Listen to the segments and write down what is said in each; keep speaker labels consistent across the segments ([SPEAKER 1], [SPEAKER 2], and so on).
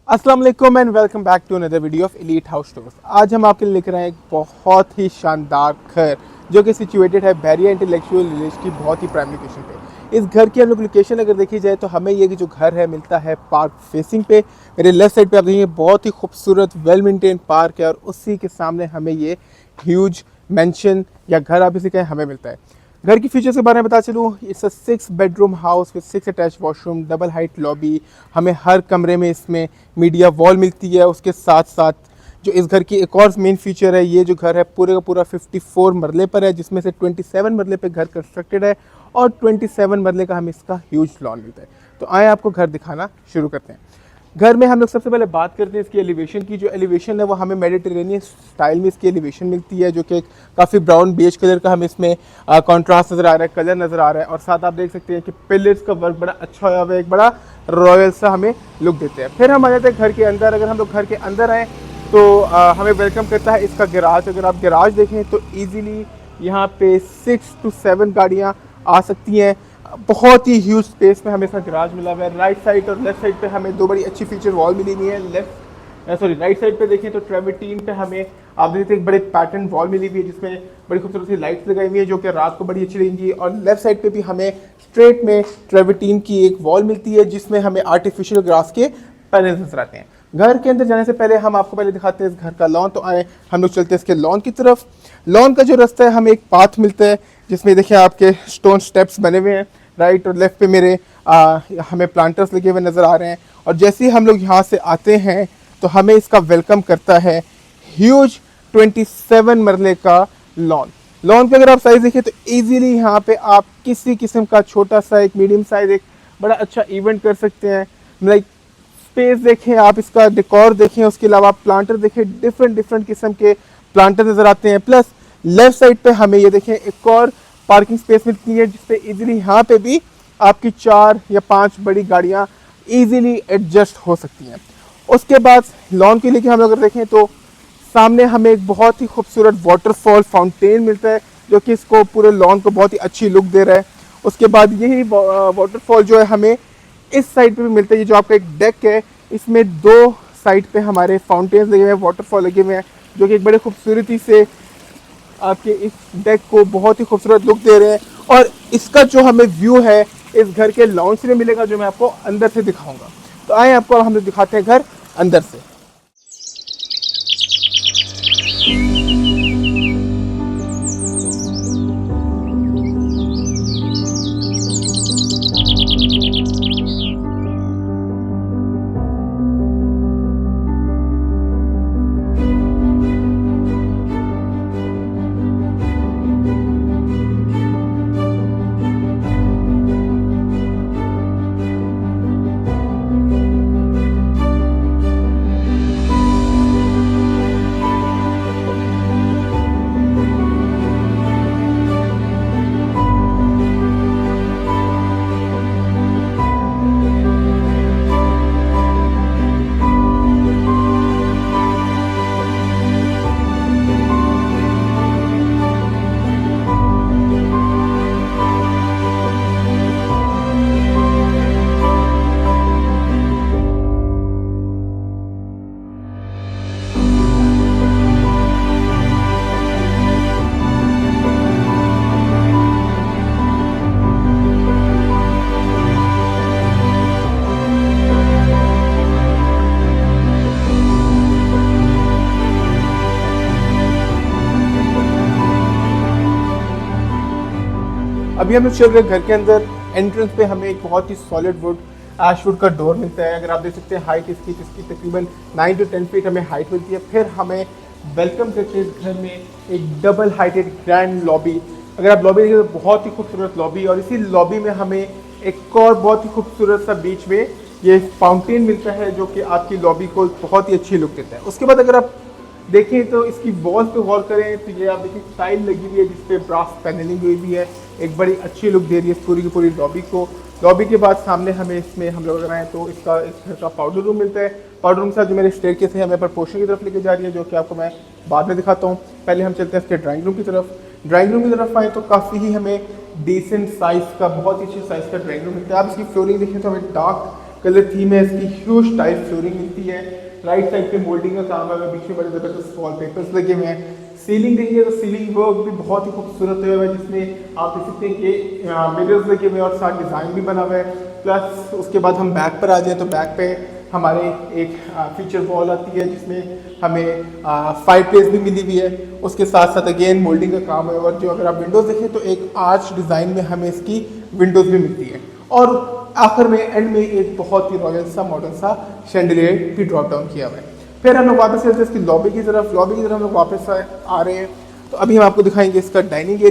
[SPEAKER 1] अस्सलाम वालेकुम and welcome back to another video of Elite House Tours. आज हम आपके लिए लेकर आए हैं एक बहुत ही शानदार घर जो कि सिचुएटेड है बैरिया इंटेलेक्चुअल विलेज की बहुत ही प्राइम लोकेशन पे। इस घर की हम लोग लोकेशन अगर देखी जाए तो हमें ये जो घर है मिलता है पार्क फेसिंग पे। मेरे लेफ्ट साइड पे आप देखेंगे बहुत ही खूबसूरत वेल मेंटेन पार्क है और उसी के सामने हमें ये ह्यूज मेंशन या घर आप इसे कहें हमें मिलता है। घर की फीचर्स के बारे में बता चलूँ, it's a 6 bedroom house with 6 attach washroom, double height lobby. हमें हर कमरे में इसमें मीडिया वॉल मिलती है। उसके साथ साथ जो इस घर की एक और मेन फीचर है, ये जो घर है पूरे का पूरा 54 मरले पर है, जिसमें से 27 मरले पे घर कंस्ट्रक्टेड है और 27 मरले का हमें इसका ह्यूज लॉन मिलता है। तो आए आपको घर दिखाना शुरू करते हैं। घर में हम लोग सबसे पहले बात करते हैं इसकी एलिवेशन की। जो एलिवेशन है वो हमें मेडिटेरेनियन स्टाइल में इसकी एलिवेशन मिलती है, जो कि काफ़ी ब्राउन बेज कलर का हमें इसमें कॉन्ट्रास्ट नज़र आ रहा है, कलर नज़र आ रहा है। और साथ आप देख सकते हैं कि पिलर्स का वर्क बड़ा अच्छा हुआ है, एक बड़ा रॉयल सा हमें लुक देते हैं। फिर हम आ जाते हैं घर के अंदर। अगर हम लोग घर के अंदर आएँ तो हमें वेलकम करता है इसका गैराज। अगर आप गैराज देखें तो ईजिली यहाँ पे 6 to 7 गाड़ियाँ आ सकती हैं। बहुत ही ह्यूज स्पेस में हमें इसका गैराज मिला हुआ है। राइट साइड और लेफ्ट साइड पे हमें दो बड़ी अच्छी फीचर वॉल मिली हुई है। राइट साइड पे देखें तो ट्रेविटीन पे हमें आप देखते हैं एक बड़े पैटर्न वॉल मिली हुई है, जिसमें बड़ी खूबसूरत सी लाइट्स लगाई हुई है जो कि रात को बड़ी अच्छी लगेंगी। और लेफ्ट साइड पे भी हमें स्ट्रेट में ट्रेविटीन की एक वॉल मिलती है, जिसमें हमें आर्टिफिशियल ग्रास के पैनल नजर आते हैं। घर के अंदर जाने से पहले हम आपको पहले दिखाते हैं इस घर का लॉन। तो आए हम लोग चलते हैं इसके लॉन की तरफ। लॉन का जो रास्ता है हमें एक पाथ मिलता है, जिसमें देखिए आपके स्टोन स्टेप्स बने हुए हैं। राइट और लेफ्ट पे मेरे हमें प्लांटर्स लगे हुए नज़र आ रहे हैं। और जैसे ही हम लोग यहाँ से आते हैं तो हमें इसका वेलकम करता है ह्यूज 27 मरले का लॉन। लॉन पे अगर आप साइज देखें तो इजीली यहाँ पे आप किसी किस्म का छोटा सा, एक मीडियम साइज, एक बड़ा अच्छा इवेंट कर सकते हैं। लाइक स्पेस देखें, आप इसका डेकोर देखें, उसके अलावा आप प्लांटर देखें, डिफरेंट किस्म के प्लांटर नज़र आते हैं। प्लस लेफ्ट साइड पे हमें ये देखें एक और पार्किंग स्पेस मिलती है, जिसपे इजीली यहाँ पे भी आपकी 4 या 5 बड़ी गाड़ियाँ इजीली एडजस्ट हो सकती हैं। उसके बाद लॉन के लिए हम अगर देखें तो सामने हमें एक बहुत ही खूबसूरत वाटरफॉल फाउंटेन मिलता है, जो कि इसको पूरे लॉन को बहुत ही अच्छी लुक दे रहा है। उसके बाद यही वाटरफॉल जो है हमें इस साइड पे भी मिलता है। ये जो आपका एक डेक है, इसमें 2 साइड पे हमारे फाउंटेन्स लगे हुए हैं, वाटरफॉल लगे हुए हैं, जो कि एक बड़े खूबसूरती से आपके इस डेक को बहुत ही खूबसूरत लुक दे रहे हैं। और इसका जो हमें व्यू है इस घर के लॉन्च से मिलेगा, जो मैं आपको अंदर से दिखाऊंगा। तो आए आपको हम लोग दिखाते हैं घर अंदर से। अभी हम लोग चल रहे हैं घर के अंदर। एंट्रेंस पे हमें एक बहुत ही सॉलिड वुड एशवुड का डोर मिलता है। अगर आप देख सकते हैं हाइट इसकी तकरीबन 9 to 10 फीट हमें हाइट मिलती है। फिर हमें वेलकम करते हैं इस घर में एक डबल हाइटेड ग्रैंड लॉबी। अगर आप लॉबी देखें तो बहुत ही खूबसूरत लॉबी, और इसी लॉबी में हमें एक और बहुत ही खूबसूरत सा बीच में ये फाउंटेन मिलता है, जो कि आपकी लॉबी को बहुत ही अच्छी लुक देता है। उसके बाद अगर आप देखें तो इसकी वॉल पे गौर करें तो ये आप देखिए टाइल लगी हुई है, जिसपे ब्रास पैनलिंग हुई हुई है, एक बड़ी अच्छी लुक दे रही है पूरी की पूरी लॉबी को। लॉबी के बाद सामने हमें इसमें हम लोग अगर आए तो इसका इस घर का पाउडर रूम मिलता है। पाउडर रूम के साथ जो मेरे स्टेयरकेस है हमें पर पोर्शन की तरफ लेके जा रही है, जो कि आपको मैं बाद में दिखाता हूँ। पहले हम चलते हैं इसके ड्राइंग रूम की तरफ। ड्राइंग रूम की तरफ आए तो काफ़ी ही हमें डिसेंट साइज़ का, बहुत ही अच्छी साइज़ का ड्राइंग रूम मिलता है। आप इसकी फ्लोरिंग देखें तो हमें डार्क कलर थीम है इसकी, ह्यूज टाइल फ्लोरिंग मिलती है। राइट साइड पे मोल्डिंग का काम है, बीच में बड़े ज़बरदस्त वॉलपेपर्स लगे हुए हैं। सीलिंग देखिए तो सीलिंग वर्क भी बहुत ही खूबसूरत हुआ है, जिसमें आप देख सकते हैं कि मिरर्स लगे हुए हैं और साथ डिज़ाइन भी बना हुआ है। प्लस उसके बाद हम बैक पर आ जाए तो बैक पे हमारे एक फीचर वॉल आती है जिसमें हमें फायर प्लेस भी मिली हुई है। उसके साथ साथ अगेन मोल्डिंग का काम है, और जो अगर आप विंडोज़ देखें तो एक आर्च डिज़ाइन में हमें इसकी विंडोज़ भी मिलती है। और आखिर में एंड में एक बहुत ही रॉयल सा मॉडर्न सा शैंडिलियर भी ड्रॉप डाउन किया हुआ है। फिर हम लोग वापस चलते हैं इसकी लॉबी की तरफ हम लोग वापस आ रहे हैं। तो अभी हम आपको दिखाएंगे इसका डाइनिंग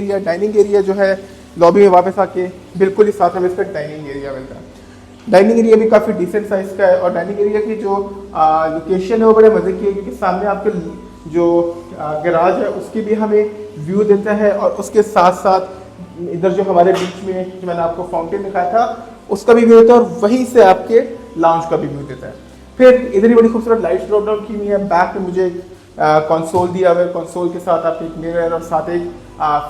[SPEAKER 1] एरिया जो है लॉबी में वापस आके बिल्कुल ही साथ में इसका डाइनिंग एरिया मिलता है। डाइनिंग एरिया भी काफ़ी डिसेंट साइज़ का है, और डाइनिंग एरिया की जो लोकेशन है वो बड़े मज़े की है, क्योंकि सामने आपके जो गैराज है उसकी भी हमें व्यू देता है, और उसके साथ साथ इधर जो हमारे बीच में जो मैंने आपको फाउंटेन दिखाया था उसका भी व्यू देता है, और वहीं से आपके लाउंज का भी व्यू देता है। फिर इधर ही बड़ी खूबसूरत लाइट्स ड्रॉप डाउन की हुई है। बैक में मुझे कंसोल दिया हुआ है, कंसोल के साथ आपको एक मिरर और साथ एक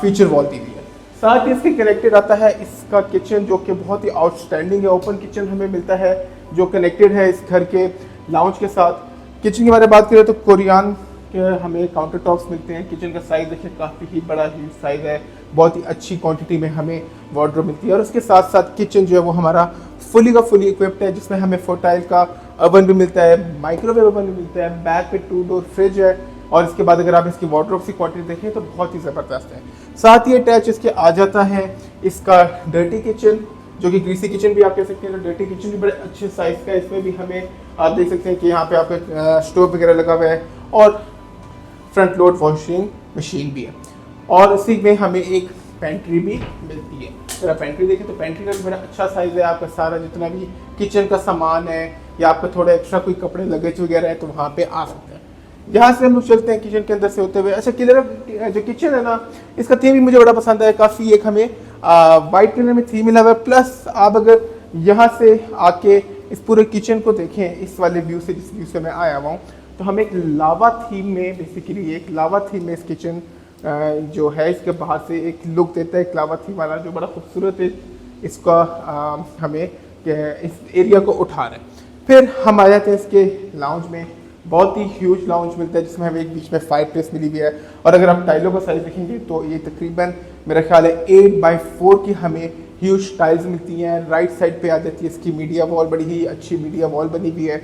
[SPEAKER 1] फीचर वॉल दी हुई है। साथ ही इसके कनेक्टेड आता है इसका किचन, जो कि बहुत ही आउटस्टैंडिंग है। ओपन किचन हमें मिलता है जो कनेक्टेड है इस घर के लाउंज के साथ। किचन की बारे में बात करें तो कोरियन के हमें काउंटर टॉप्स मिलते हैं। किचन का साइज़ देखिए काफ़ी ही बड़ा ह्यूज साइज़ है, बहुत ही अच्छी क्वांटिटी में हमें वार्डरोब मिलती है। और उसके साथ साथ किचन जो है वो हमारा फुली का फुली इक्विप्ड है, जिसमें हमें 4 टाइल का ओवन भी मिलता है, माइक्रोवेव ओवन भी मिलता है, बैक पे 2 डोर फ्रिज है। और इसके बाद अगर आप इसकी वार्डरोब की क्वांटिटी देखें तो बहुत ही ज़बरदस्त है। साथ ही अटैच इसके आ जाता है इसका डर्टी किचन, जो कि ग्रीसी किचन भी आप कह सकते हैं। तो डर्टी किचन भी बड़े अच्छे साइज़ का है। इसमें भी हमें आप देख सकते हैं कि यहाँ पे आपका स्टोव वगैरह लगा हुआ है, और फ्रंट लोड वॉशिंग मशीन भी है। और इसी में हमें एक पेंट्री भी मिलती है। अगर आप पेंट्री देखें तो पेंट्री का भी बड़ा अच्छा साइज़ है। आपका सारा जितना भी किचन का सामान है या आपका थोड़ा एक्स्ट्रा कोई कपड़े लगेज वगैरह है तो वहाँ पे आ सकते हैं। यहाँ से हम लोग चलते हैं किचन के अंदर से होते हुए। अच्छा, किलर जो किचन है ना, इसका थीम भी मुझे बड़ा पसंद है। काफ़ी एक हमें वाइट कलर में थीम मिला हुआ है। प्लस आप अगर यहाँ से आके इस पूरे किचन को देखें इस वाले व्यू से, जिस व्यू से मैं आया हुआ हूँ, तो हमें एक लावा थीम में, बेसिकली एक लावा थीम में इस किचन जो है इसके बाहर से एक लुक देता है, एक लावा थीम वाला, जो बड़ा खूबसूरत है। इसका हमें इस एरिया को उठा रहा है। फिर हम आ जाते हैं इसके लाउंज में। बहुत ही ह्यूज लाउंज मिलता है, जिसमें हमें एक बीच में 5 प्लेस मिली हुई है। और अगर आप टाइलों का साइज देखेंगे तो ये तकरीबन मेरा ख्याल है 8x4 की हमें ह्यूज टाइल्स मिलती हैं। राइट साइड पे आ जाती है इसकी मीडिया वॉल, बड़ी ही अच्छी मीडिया वॉल बनी हुई है।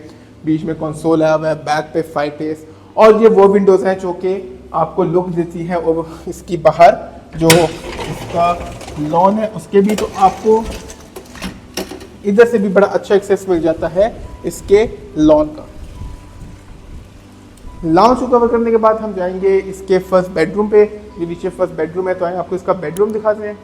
[SPEAKER 1] बीच में कंसोल आया हुआ है, बैक पे 5 प्लेस, और ये वो विंडोज़ हैं जो कि आपको लुक देती है। और इसकी बाहर जो इसका लॉन है उसके भी, तो आपको इधर से भी बड़ा अच्छा एक्सेस मिल जाता है इसके लॉन का। लॉन्च को कवर करने के बाद हम जाएंगे इसके फर्स्ट बेडरूम पे। ये नीचे फर्स्ट बेडरूम है, तो आए आपको इसका बेडरूम दिखाते हैं।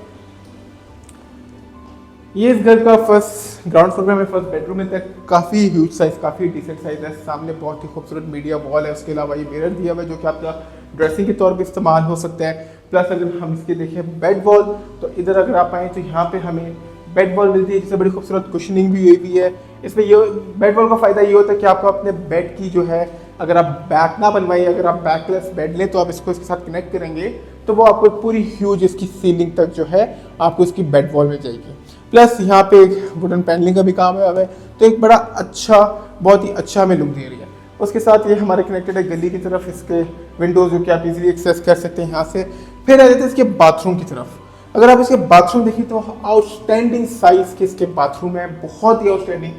[SPEAKER 1] ये इस घर का फर्स्ट ग्राउंड फ्लोर पे हमें फर्स्ट बेडरूम मिलता है। काफ़ी ह्यूज साइज, काफ़ी डिसेंट साइज है। सामने बहुत ही खूबसूरत मीडिया वॉल है। उसके अलावा ये मिरर दिया हुआ है जो कि आपका ड्रेसिंग के तौर पे इस्तेमाल हो सकता है। प्लस अगर हम इसके देखें बेड वॉल, तो इधर अगर आप आएँ तो यहाँ पे हमें बेड वॉल मिलती है, जिससे बड़ी खूबसूरत कुशनिंग भी हुई है। इसमें ये बेड वॉल का फ़ायदा ये होता है कि आपको अपने बेड की जो है, अगर आप बैक ना बनवाइए, अगर आप बैकलेस बेड लें तो आप इसको इसके साथ कनेक्ट करेंगे तो वो आपको पूरी ह्यूज इसकी सीलिंग तक जो है आपको इसकी बेड वॉल मिल जाएगी। प्लस यहाँ पे एक वुडन पैनलिंग का भी काम है, तो एक बड़ा अच्छा, बहुत ही अच्छा हमें लुक दे रही है। उसके साथ ये हमारे कनेक्टेड है गली की तरफ, इसके विंडोज़ जो कि आप इजीली एक्सेस कर सकते हैं यहाँ से। फिर आ जाते हैं इसके बाथरूम की तरफ। अगर आप इसके बाथरूम देखिए तो आउटस्टैंडिंग साइज़ के इसके बाथरूम है, बहुत ही आउटस्टैंडिंग।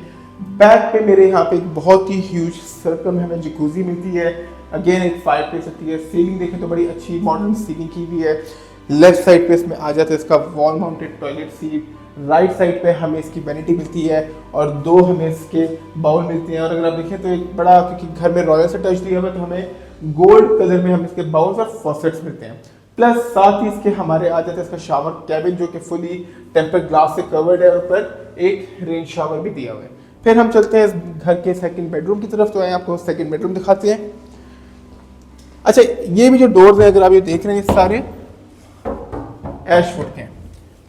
[SPEAKER 1] बैक पे मेरे यहाँ पे एक बहुत ही ह्यूज सर्कल में हमें जकूजी मिलती है। अगेन एक फायर प्लेस होती है। सीलिंग देखें तो बड़ी अच्छी मॉडर्न सीलिंग की हुई है। लेफ्ट साइड पे इसमें आ जाता है इसका wall mounted toilet seat. Right side पे हमें इसकी वैनिटी मिलती है और 2 हमें इसके बाउल मिलते हैं। और अगर आप देखें तो एक बड़ा, क्योंकि घर में रॉयल से टच दिया हुआ है, तो हमें गोल्ड कलर में हम इसके बाउल्स और फॉसेट्स मिलते हैं। प्लस साथ ही इसके हमारे आ जाता है इसका शावर कैबिन, जो कि फुली टेम्पर्ड ग्लास से कवर्ड है और ऊपर एक रेन शावर भी दिया हुआ है। फिर हम चलते हैं इस घर के सेकंड बेडरूम की तरफ, तो आए आपको सेकंड बेडरूम दिखाते हैं। अच्छा, ये भी जो डोर्स है अगर आप ये देख रहे हैं, ये सारे ऐशवुड के हैं।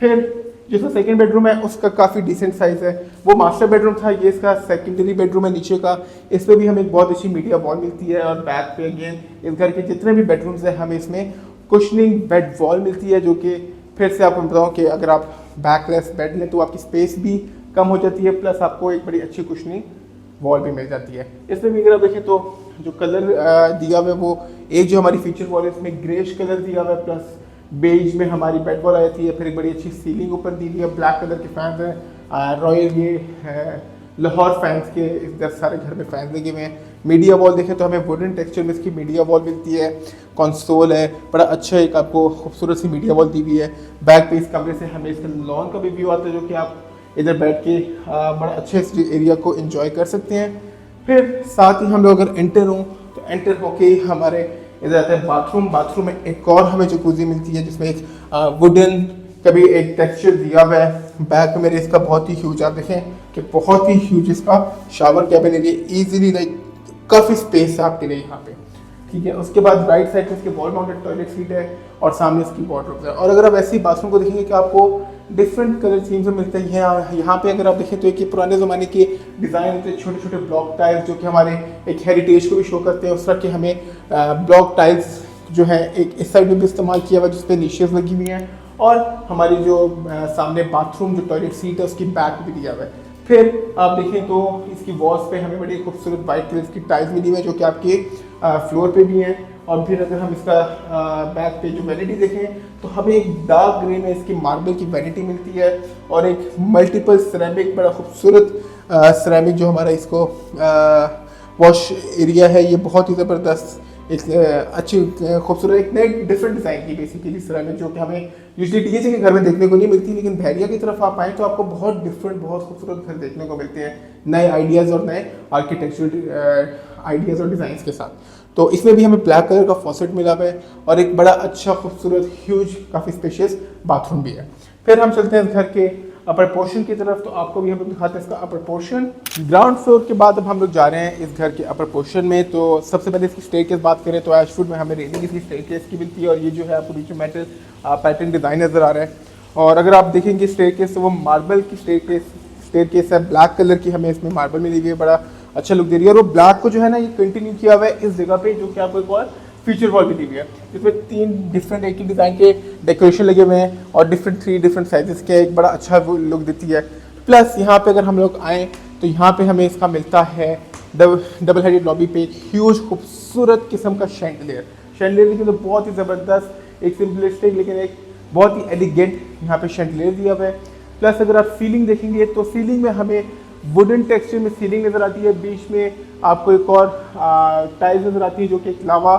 [SPEAKER 1] फिर जिसका सेकंड बेडरूम है उसका काफ़ी डिसेंट साइज़ है। वो मास्टर बेडरूम था, ये इसका सेकेंडरी बेडरूम है नीचे का। इस पर भी हमें एक बहुत अच्छी मीडिया वॉल मिलती है। और बैक पे अगेन इस घर के जितने भी बेडरूम्स हैं हमें इसमें कुशनिंग बेड वॉल मिलती है, जो कि फिर से आपको बताऊँ कि अगर आप बैकलेस बेड लें तो आपकी स्पेस भी कम हो जाती है, प्लस आपको एक बड़ी अच्छी कुशनिंग वॉल भी मिल जाती है। इसमें भी अगर आप देखें तो जो कलर दिया हुआ है वो एक जो हमारी फीचर वॉल है इसमें ग्रेश कलर दिया हुआ है, प्लस बेज में हमारी बेड वॉल आ जाती है। फिर एक बड़ी अच्छी सीलिंग ऊपर दी हुई है, ब्लैक कलर के फैंस हैं, रॉयल ये लाहौर फैंस के इधर सारे घर में फैंस लगे हुए हैं। मीडिया वॉल देखें तो हमें वुडन टेक्सचर में इसकी मीडिया वॉल मिलती है। कंसोल है, बड़ा अच्छा एक आपको खूबसूरत सी मीडिया वॉल दी हुई है। बैक पे इस कमरे से हमें इसका लॉन का भी व्यू आता है, जो कि आप इधर बैठ के बड़ा अच्छे इस एरिया को एंजॉय कर सकते हैं। फिर साथ ही हम लोग अगर एंटर हों तो एंटर होके हमारे इधर आता है बाथरूम में एक और हमें जकूजी मिलती है, जिसमें एक वुडन का भी एक टेक्सचर दिया हुआ है। बैक में मेरे इसका बहुत ही ह्यूज, आप देखें कि बहुत ही ह्यूज इसका शावर कैबिन है, ईजिली लाइक काफ़ी स्पेस है आपके लिए यहाँ पे, ठीक है। उसके बाद राइट साइड में इसके वॉल माउंटेड टॉयलेट सीट है और सामने इसकी वार्डरोब है। और अगर आप ऐसे ही बाथरूम को देखेंगे कि आपको डिफरेंट कलर थीम्स में मिलते हैं। यहाँ पे अगर आप देखें तो एक पुराने ज़माने के डिज़ाइन होते हैं, छोटे छोटे ब्लॉक टाइल्स जो कि हमारे एक हेरिटेज को भी शो करते हैं। उस तरह के हमें ब्लॉक टाइल्स जो है एक इस साइड में भी इस्तेमाल किया हुआ है, जिस पे नीशेज लगी हुई हैं। और हमारी जो सामने बाथरूम जो टॉयलेट सीट है उसकी बैक भी दिया हुआ है। फिर आप देखें तो इसकी वॉल्स पे हमें बड़ी खूबसूरत वाइट कलर की टाइल्स मिली हुई है, जो कि आपके फ्लोर पे भी हैं। और फिर अगर हम इसका बैक पे जो वैनिटी देखें तो हमें एक डार्क ग्रे में इसकी मार्बल की वैनिटी मिलती है और एक मल्टीपल सिरेमिक बड़ा खूबसूरत सिरेमिक जो हमारा इसको वॉश एरिया है, ये बहुत ही ज़बरदस्त एक अच्छी खूबसूरत एक नई डिफरेंट डिज़ाइन की बेसिकली सिरेमिक, जो कि हमें यूजली डीएचए के घर में देखने को नहीं मिलती। लेकिन बहरिया की तरफ आप आएँ तो आपको बहुत डिफरेंट बहुत खूबसूरत घर देखने को मिलते हैं, नए आइडियाज़ और नए आर्किटेक्चरल आइडियाज़ और डिज़ाइंस के साथ। तो इसमें भी हमें ब्लैक कलर का फॉसेट मिला हुआ है और एक बड़ा अच्छा खूबसूरत ह्यूज काफ़ी स्पेशियस बाथरूम भी है। फिर हम चलते हैं इस घर के अपर पोर्शन की तरफ, तो आपको भी हम लोग दिखाते हैं इसका अपर पोर्शन। ग्राउंड फ्लोर के बाद अब हम लोग जा रहे हैं इस घर के अपर पोर्शन में। तो सबसे पहले इसकी स्टेयरकेस बात करें तो एशवुड में हमें रेलिंग इसकी स्टेयरकेस की मिलती है और ये जो है आपको बीच में मेटल पैटर्न डिज़ाइन नज़र आ रहा है। और अगर आप देखेंगे स्टेयरकेस तो वो मार्बल की स्टेयरकेस है, ब्लैक कलर की हमें इसमें मार्बल मिली हुई है, बड़ा अच्छा लुक दे रही है। और वो ब्लैक को जो है ना ये कंटिन्यू किया हुआ है इस जगह पे, जो कि आपको एक और फीचर वॉल भी दी हुई है, जिसमें 3 डिफरेंट एक ही डिज़ाइन के डेकोरेशन लगे हुए हैं और डिफरेंट डिफरेंट साइजेस के, एक बड़ा अच्छा वो लुक देती है। प्लस यहाँ पे अगर हम लोग आएँ तो यहाँ पे हमें इसका मिलता है डबल हेडेड लॉबी पे एक ह्यूज खूबसूरत किस्म का शैंडलियर लेकिन तो बहुत ही ज़बरदस्त, एक सिंपलिस्टिक लेकिन एक बहुत ही एलिगेंट यहाँ पे शैंडलियर दिया हुआ है। प्लस अगर आप सीलिंग देखेंगे तो सीलिंग में हमें वुडन टेक्सचर में सीलिंग नज़र आती है, बीच में आपको एक और टाइल्स नज़र आती है जो कि एक लावा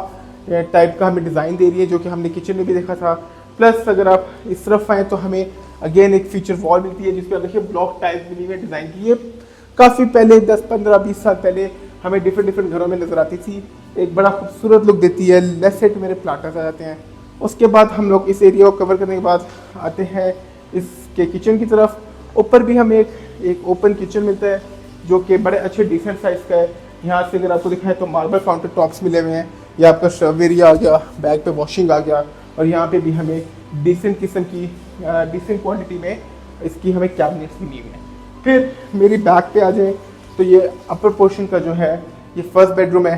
[SPEAKER 1] टाइप का हमें डिज़ाइन दे रही है, जो कि हमने किचन में भी देखा था। प्लस अगर आप इस तरफ आएँ तो हमें अगेन एक फीचर वॉल मिलती है, जिसपे आप देखिए ब्लॉक टाइल्स मिली हुई है डिज़ाइन की। ये काफ़ी पहले 10-15-20 साल पहले हमें डिफरेंट घरों में नज़र आती थी, एक बड़ा खूबसूरत लुक देती है। लेफ्ट साइड मेरे प्लाटर्स आ जाते हैं। उसके बाद हम लोग इस एरिया को कवर करने के बाद आते हैं इसके किचन की तरफ। ऊपर भी हमें एक ओपन किचन मिलता है, जो कि बड़े अच्छे डिसेंट साइज़ का है। यहाँ से अगर आपको दिखाएं तो मार्बल काउंटर टॉप्स मिले हुए हैं, या आपका सर्व एरिया आ गया, बैक पे वॉशिंग आ गया, और यहाँ पे भी हमें डिसेंट किस्म की डिसेंट क्वांटिटी में इसकी हमें कैबिनेट्स मिली हुई हैं। फिर मेरी बैक पे आ जाए तो ये अपर पोर्शन का जो है ये फर्स्ट बेडरूम है,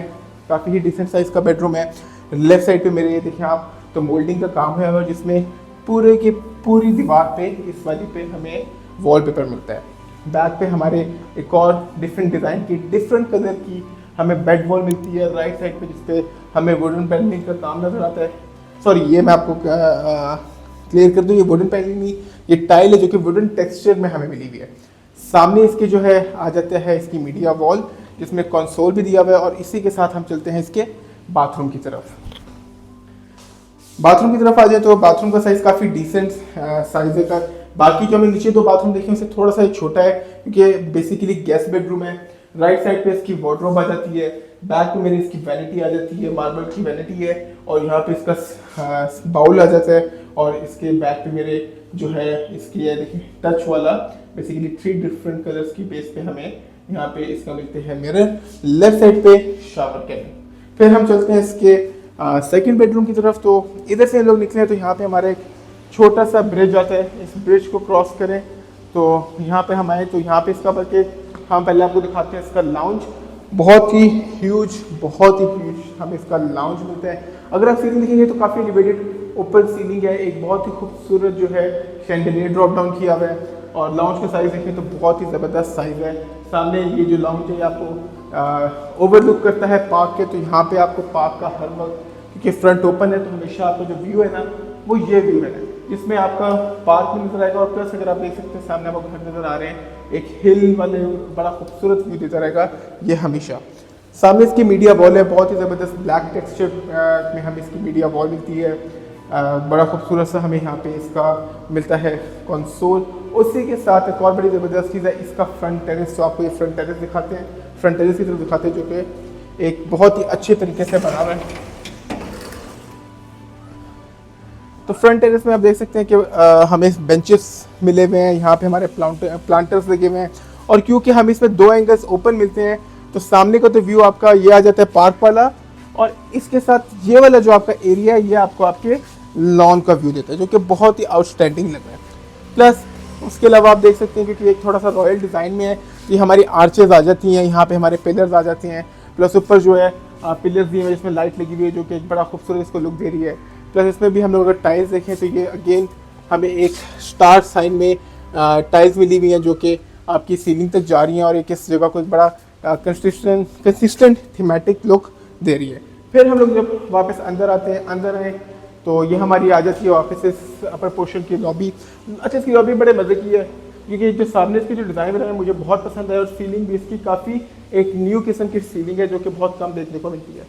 [SPEAKER 1] काफ़ी ही डिसेंट साइज़ का बेडरूम है। लेफ्ट साइड पे मेरे ये देखें आप तो मोल्डिंग का काम है, और जिसमें पूरे की पूरी दीवार पे इस वाली पे हमें वॉलपेपर मिलता है। बैक पे हमारे एक और डिफरेंट डिज़ाइन की डिफरेंट कलर की हमें बेड वॉल मिलती है राइट साइड पे, जिसपे हमें वुडन पैनलिंग का काम नज़र आता है। सॉरी, ये मैं आपको क्लियर कर दूँ, ये वुडन पैनलिंग नहीं, ये टाइल है जो कि वुडन टेक्सचर में हमें मिली हुई है। सामने इसके जो है आ जाता है इसकी मीडिया वॉल, जिसमें कंसोल भी दिया हुआ है। और इसी के साथ हम चलते हैं इसके बाथरूम की तरफ। बाथरूम की तरफ आ जाए तो बाथरूम का साइज़ काफ़ी डिसेंट साइज़ है का। बाकी जो हमें नीचे 2 बाथरूम देखे उससे थोड़ा सा छोटा है, क्योंकि बेसिकली गेस्ट बेडरूम है। राइट साइड पे इसकी वार्डरोब आ जाती है, बैक पे मेरी इसकी वैनिटी आ जाती है, मार्बल की वैनिटी है, और यहाँ पे इसका बाउल आ जाता है। और इसके बैक पे मेरे जो है इसकी है देखिए टच वाला, बेसिकली 3 डिफरेंट कलर्स की बेस पे हमें यहाँ पे इसका मिलते हैं मिरर। लेफ्ट साइड पे शावर कैबिन। फिर हम चलते हैं इसके सेकंड बेडरूम की तरफ। तो इधर से लोग निकले तो यहाँ पे हमारा एक छोटा सा ब्रिज आता है। इस ब्रिज को क्रॉस करें तो यहाँ पे हम आए तो यहाँ पे इसका बल्कि हम पहले आपको दिखाते हैं इसका लाउंज, बहुत ही ह्यूज हमें इसका लाउंज मिलता है। अगर आप सीलिंग देखेंगे तो काफ़ी एलिवेटेड ओपन सीलिंग है, एक बहुत ही खूबसूरत जो है शैंडलियर ड्रॉप डाउन किया हुआ है। और लाउंज का साइज़ देखें तो बहुत ही ज़बरदस्त साइज़ है। सामने ये जो लाउंज है आपको ओवरलुक करता है पार्क के, तो यहाँ पे आपको पार्क का हर वक्त, क्योंकि फ्रंट ओपन है तो हमेशा आपका जो व्यू है ना वो ये व्यू है, जिसमें आपका पार्क भी नजर आएगा और प्लस अगर आप देख सकते हैं सामने आपको घर नजर आ रहे हैं, एक हिल वाले बड़ा खूबसूरत व्यू देता रहेगा ये हमेशा। सामने इसकी मीडिया वॉल है, बहुत ही ज़बरदस्त ब्लैक टेक्सचर में हमें इसकी मीडिया वॉल मिलती है। बड़ा खूबसूरत सा हमें यहाँ पे इसका मिलता है कंसोल। उसी के साथ एक और बड़ी ज़बरदस्त चीज़ है इसका फ्रंट टेरेस। तो आपको ये फ्रंट टेरेस दिखाते हैं, फ्रंट टेरेस की तरफ दिखाते हैं, जो कि एक बहुत ही अच्छे तरीके से बना हुआ है। तो फ्रंट टेरेस में आप देख सकते हैं कि हमें बेंचेस मिले हुए हैं, यहाँ पे हमारे प्लांटर्स लगे हुए हैं, और क्योंकि हम इसमें 2 एंगल्स ओपन मिलते हैं तो सामने का तो व्यू आपका ये आ जाता है पार्क वाला, और इसके साथ ये वाला जो आपका एरिया है ये आपको आपके लॉन का व्यू देता है, जो कि बहुत ही आउटस्टैंडिंग लग रहा है। प्लस उसके अलावा आप देख सकते हैं क्योंकि एक थोड़ा सा रॉयल डिज़ाइन में है, ये हमारी आर्चेज आ जाती हैं, यहाँ पे हमारे पिलर्स आ जाते हैं, प्लस ऊपर जो है पिलर्स दिए हुए हैं जिसमें लाइट लगी हुई है, जो कि एक बड़ा खूबसूरत इसको लुक दे रही है। प्लस इसमें भी हम लोग अगर टाइल्स देखें तो ये अगेन हमें एक स्टार साइन में टाइल्स मिली हुई हैं, जो कि आपकी सीलिंग तक जा रही हैं और एक इस जगह को एक बड़ा कंसिस्टेंट थीमेटिक लुक दे रही है। फिर हम लोग जब वापस अंदर आते हैं, अंदर आए तो ये हमारी आ जाती है ऑफिस अपर पोर्शन की लॉबी। अच्छा, इसकी लॉबी बड़े मज़े की है क्योंकि जो सामने इसकी जो डिज़ाइन बना है मुझे बहुत पसंद है, और सीलिंग भी इसकी काफ़ी एक न्यू किस्म की सीलिंग है जो कि बहुत कम देखने को मिलती है।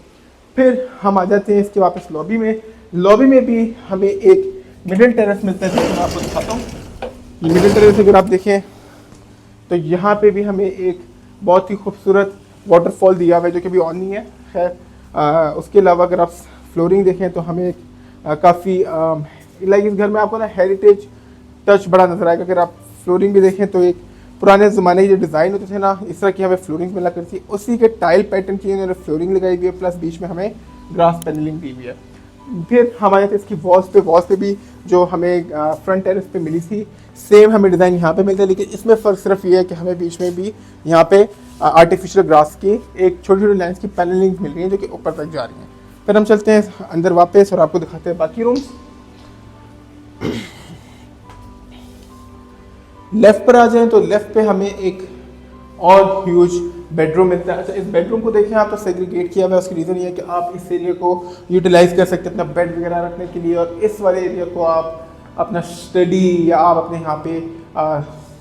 [SPEAKER 1] फिर हम आ जाते हैं इसके वापस लॉबी में। लॉबी में भी हमें एक मिडिल टेरेस मिलता है, जो मैं आपको दिखाता हूँ। ये मिडिल टेरेस अगर आप देखें तो यहाँ पे भी हमें एक बहुत ही खूबसूरत वाटरफॉल दिया हुआ है, जो कि अभी ऑन नहीं है खैर। उसके अलावा अगर आप फ्लोरिंग देखें तो हमें एक काफ़ी लाइक इस घर में आपको ना हेरिटेज टच बड़ा नजर आएगा। अगर आप फ्लोरिंग भी देखें तो एक पुराने ज़माने के जो डिज़ाइन होते थे ना, इस तरह की हमें फ्लोरिंग मिला करती है, उसी के टाइल पैटर्न की इन्होंने फ्लोरिंग लगाई हुई है, प्लस बीच में हमें ग्रास पैनलिंग दी हुई है। फिर हमारे थे इसकी वॉल्स पे भी जो हमें फ्रंट टेरेस पे मिली थी सेम हमें डिज़ाइन यहाँ पे मिलता है, लेकिन इसमें फ़र्क सिर्फ ये है कि हमें बीच में भी यहाँ पे आर्टिफिशियल ग्रास की एक छोटी छोटी लाइन्स की पैनलिंग मिल रही है जो कि ऊपर तक जा रही हैं। फिर हम चलते हैं अंदर वापस और आपको दिखाते हैं बाकी रूम्स। लेफ्ट पर आ जाएं तो लेफ्ट पे हमें एक और ह्यूज बेडरूम मिलता है। अच्छा, इस बेडरूम को देखें आप तो सेग्रीगेट किया हुआ है, उसकी रीज़न ये है कि आप इस एरिया को यूटिलाइज कर सकते हैं अपना बेड वगैरह रखने के लिए, और इस वाले एरिया को आप अपना स्टडी या आप अपने यहाँ पे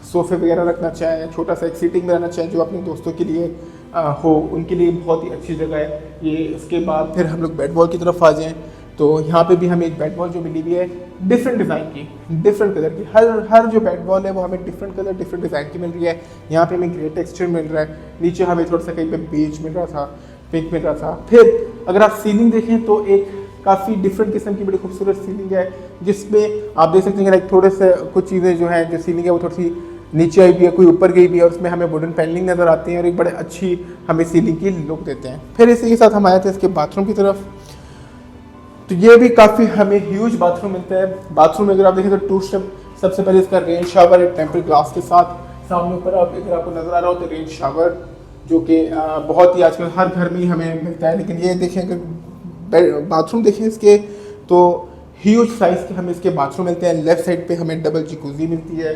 [SPEAKER 1] सोफे वगैरह रखना चाहें, छोटा सा एक सीटिंग में रहना चाहें जो अपने दोस्तों के लिए हो, उनके लिए बहुत ही अच्छी जगह है ये। उसके बाद फिर हम लोग बेड वॉल की तरफ आ जाएँ तो यहाँ पे भी हमें एक बेड वॉल जो मिली हुई है डिफरेंट डिज़ाइन की, डिफरेंट कलर की, हर जो बेड वॉल है वो हमें डिफरेंट कलर डिफरेंट डिज़ाइन की मिल रही है। यहाँ पे हमें ग्रे टेक्सचर मिल रहा है, नीचे हमें थोड़ा सा कहीं पे बेज मिल रहा था, पिंक मिल रहा था। फिर अगर आप सीलिंग देखें तो एक काफ़ी डिफरेंट किस्म की बड़ी खूबसूरत सीलिंग है, जिसमें आप देख सकते हैं लाइक थोड़े से कुछ चीज़ें जो हैं जो सीलिंग है वो थोड़ी सी नीचे आई भी है, कोई ऊपर गई भी है, और उसमें हमें वुडन पैनलिंग नज़र आती है और एक बड़े अच्छी हमें सीलिंग की लुक देते हैं। फिर इसी के साथ हम आए थे इसके बाथरूम की तरफ, तो ये भी काफ़ी हमें ह्यूज बाथरूम मिलता है। बाथरूम में अगर आप देखें तो 2 स्टेप, सबसे पहले इसका रेन शावर है टेम्पर्ड ग्लास के साथ, सामने ऊपर आप अगर आपको नज़र आ रहा हो तो रेन शावर जो कि बहुत ही आजकल हर घर में ही हमें मिलता है। लेकिन ये देखें अगर बाथरूम देखें इसके तो ह्यूज साइज़ के हमें इसके बाथरूम मिलते हैं। लेफ्ट साइड पे हमें डबल जकूज़ी मिलती है,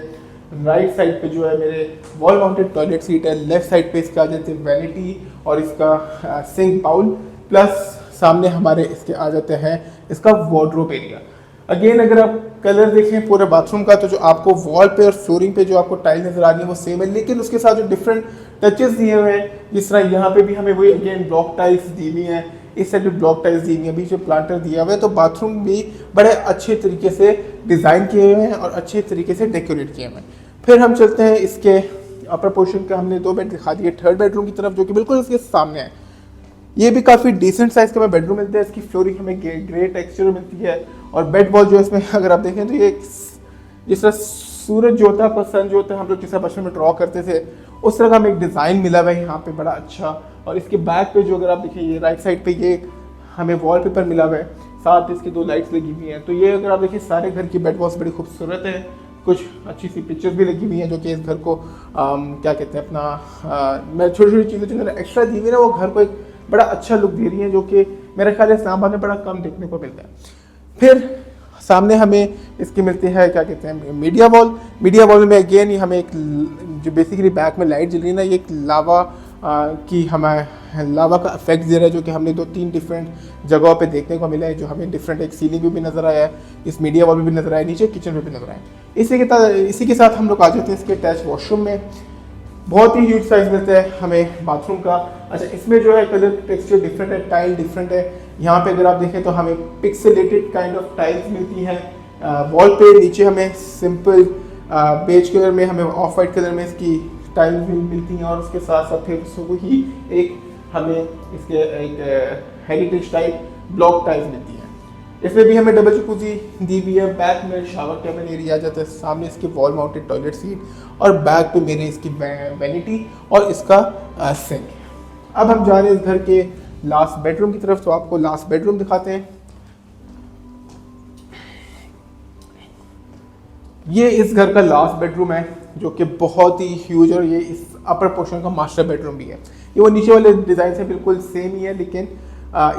[SPEAKER 1] राइट साइड पे जो है मेरे वॉल माउंटेड टॉयलेट सीट है, लेफ्ट साइड पे इसका आ जाते हैं वैनिटी और इसका सिंक बाउल, प्लस सामने हमारे इसके आ जाते हैं इसका वार्डरोब एरिया। अगेन अगर आप कलर देखें पूरे बाथरूम का तो जो आपको वॉल पे और फ्लोरिंग पे जो आपको टाइल नजर आ रही है वो सेम है, लेकिन उसके साथ जो डिफरेंट टचेस दिए हुए हैं, जिस तरह यहाँ पे भी हमें वही अगेन ब्लॉक टाइल्स दी हुई हैं, इस साइड भी ब्लॉक टाइल्स दी हुई हैं, बीच में प्लांटर दिया हुआ है, तो बाथरूम भी बड़े अच्छे तरीके से डिज़ाइन किए हुए हैं और अच्छे तरीके से डेकोरेट किए हुए हैं। फिर हम चलते हैं इसके अपर पोर्शन का, हमने 2 बेड दिखा दिए, थर्ड बेडरूम की तरफ जो कि बिल्कुल इसके सामने है। ये भी काफ़ी डिसेंट साइज़ का हमें बेडरूम मिलता है, इसकी फ्लोरिंग हमें ग्रे टेक्सचर मिलती है, और बेड वॉल जो है इसमें अगर आप देखें तो ये जिस तरह सूरज जो होता है आपका सन जो होता है हम लोग जिस तरह बचपन में ड्रॉ करते थे उस तरह का हमें एक डिज़ाइन मिला हुआ है यहाँ पे बड़ा अच्छा। और इसके बैक पे जो अगर आप देखें ये राइट साइड पे ये हमें वॉलपेपर मिला हुआ है, साथ इसकी 2 लाइट्स लगी हुई हैं। तो ये अगर आप देखिए सारे घर की बेड वॉल्स बड़ी खूबसूरत है, कुछ अच्छी सी पिक्चर्स भी लगी हुई हैं जो कि इस घर को क्या कहते हैं अपना मैं छोटी छोटी चीज़ें जो एक्स्ट्रा दी हुई है ना वो घर को एक बड़ा अच्छा लुक दे रही है, जो कि मेरे ख्याल इस्लामाबाद में बड़ा कम देखने को मिलता है। फिर सामने हमें इसकी मिलती है क्या कहते हैं मीडिया वॉल में अगेन ये हमें एक जो बेसिकली बैक में लाइट जल रही है ना, ये एक लावा की हमें लावा का इफेक्ट दे रहा है, जो कि हमने 2-3 डिफरेंट जगहों पे देखने को मिला है, जो हमें डिफरेंट एक सीलिंग में भी नज़र आया है, इस मीडिया वॉल में भी नज़र आया, नीचे किचन में भी नज़र आया। इसी के साथ हम लोग आ जाते हैं इसके अटैच वॉशरूम में। बहुत ही ह्यूज साइज मिलता है हमें बाथरूम का। अच्छा, इसमें जो है कलर टेक्सचर डिफरेंट है, टाइल डिफरेंट है। यहाँ पे अगर आप देखें तो हमें पिक्सेलेटेड काइंड ऑफ टाइल्स मिलती हैं वॉल पे। नीचे हमें सिंपल बेज कलर में, हमें ऑफ वाइट कलर में इसकी टाइल्स भी मिलती हैं, और उसके साथ साथ फिर उसको ही एक हमें इसके एक हेरिटेज टाइप ब्लॉक टाइल्स मिलती है। इसमें भी हमें डबल जकूजी दी हुई है। बैक में शावर कैबिन एरिया आ जाता है, सामने इसकी वॉल माउंटेड टॉयलेट सीट, और बैक पे मेरे इसकी वैनिटी और इसका सिंक। अब हम जा रहे हैं इस घर के लास्ट बेडरूम की तरफ, तो आपको लास्ट बेडरूम दिखाते हैं। ये इस घर का लास्ट बेडरूम है, जो कि बहुत ही ह्यूज, और ये इस अपर पोर्शन का मास्टर बेडरूम भी है। ये वो नीचे वाले डिज़ाइन से बिल्कुल सेम ही है, लेकिन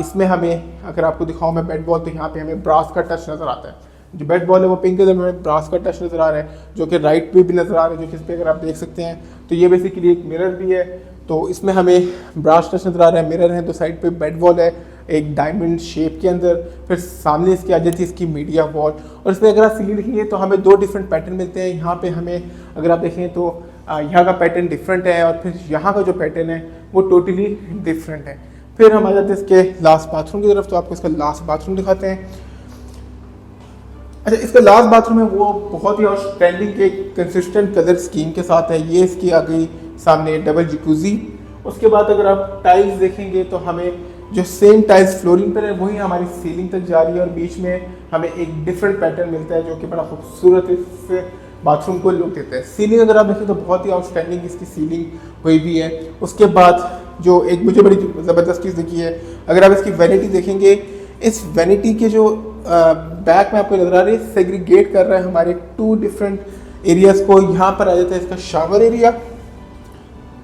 [SPEAKER 1] इसमें हमें अगर आपको दिखाऊं मैं बेड बॉल, तो यहाँ पे हमें ब्रास का टच नज़र आता है। जो बेड बॉल है वो पिंक कलर में ब्रास का टच नज़र आ रहा है, जो कि राइट पे भी नज़र आ रहा है, जो कि इस पर अगर आप देख सकते हैं तो ये बेसिकली एक मिरर भी है। तो इसमें हमें ब्रास टच नज़र आ रहा है, मिरर है, तो साइड पे बेड वॉल है एक डायमंड शेप के अंदर। फिर सामने इसकी आ जाती है इसकी मीडिया वॉल, और इसमें अगर आप सीलिंग देखेंगे तो हमें 2 डिफरेंट पैटर्न मिलते हैं। यहाँ पे हमें अगर आप देखें तो यहाँ का पैटर्न डिफरेंट है, और फिर यहाँ का जो पैटर्न है वो टोटली डिफरेंट है। फिर हम आ जाते हैं इसके लास्ट बाथरूम की तरफ, तो आपको इसका लास्ट बाथरूम दिखाते हैं। अच्छा, इसका लास्ट बाथरूम है वो बहुत ही आउटस्टैंडिंग एक कंसिस्टेंट कलर स्कीम के साथ है। ये इसकी आ गई सामने डबल जकूजी। उसके बाद अगर आप टाइल्स देखेंगे तो हमें जो सेम टाइल्स फ्लोरिंग पर है वही हमारी सीलिंग तक जा रही है, और बीच में हमें एक डिफरेंट पैटर्न मिलता है, जो कि बड़ा खूबसूरत इस बाथरूम को लुक देता है। सीलिंग अगर आप देखें तो बहुत ही आउटस्टैंडिंग इसकी सीलिंग हुई भी है। उसके बाद जो एक मुझे बड़ी ज़बरदस्त चीज़ देखी है, अगर आप इसकी वैनिटी देखेंगे, इस वैनिटी के जो बैक में आपको नजर आ रही है सेग्रीगेट कर रहा है हमारे 2 डिफरेंट एरियाज़ को। यहाँ पर आ जाता है इसका शावर एरिया,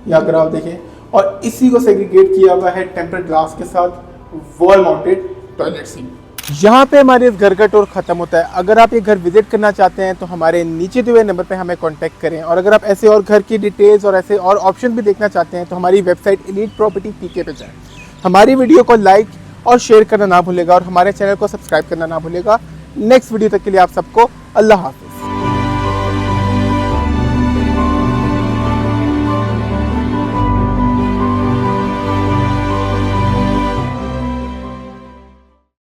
[SPEAKER 1] या अगर आप देखें, और इसी को सेग्रीगेट किया हुआ है टेम्पर्ड ग्लास के साथ वॉल माउंटेड टॉयलेट सीट। यहाँ पे हमारे इस घर का टूर खत्म होता है। अगर आप ये घर विजिट करना चाहते हैं तो हमारे नीचे दिए हुए नंबर पे हमें कांटेक्ट करें, और अगर आप ऐसे और घर की डिटेल्स और ऐसे और ऑप्शन भी देखना चाहते हैं तो हमारी वेबसाइट एलीट प्रॉपर्टी पीके पे जाएं। हमारी वीडियो को लाइक और शेयर करना ना भूलेगा, और हमारे चैनल को सब्सक्राइब करना ना भूलेगा। नेक्स्ट वीडियो तक के लिए आप सबको अल्लाह हाफिज़।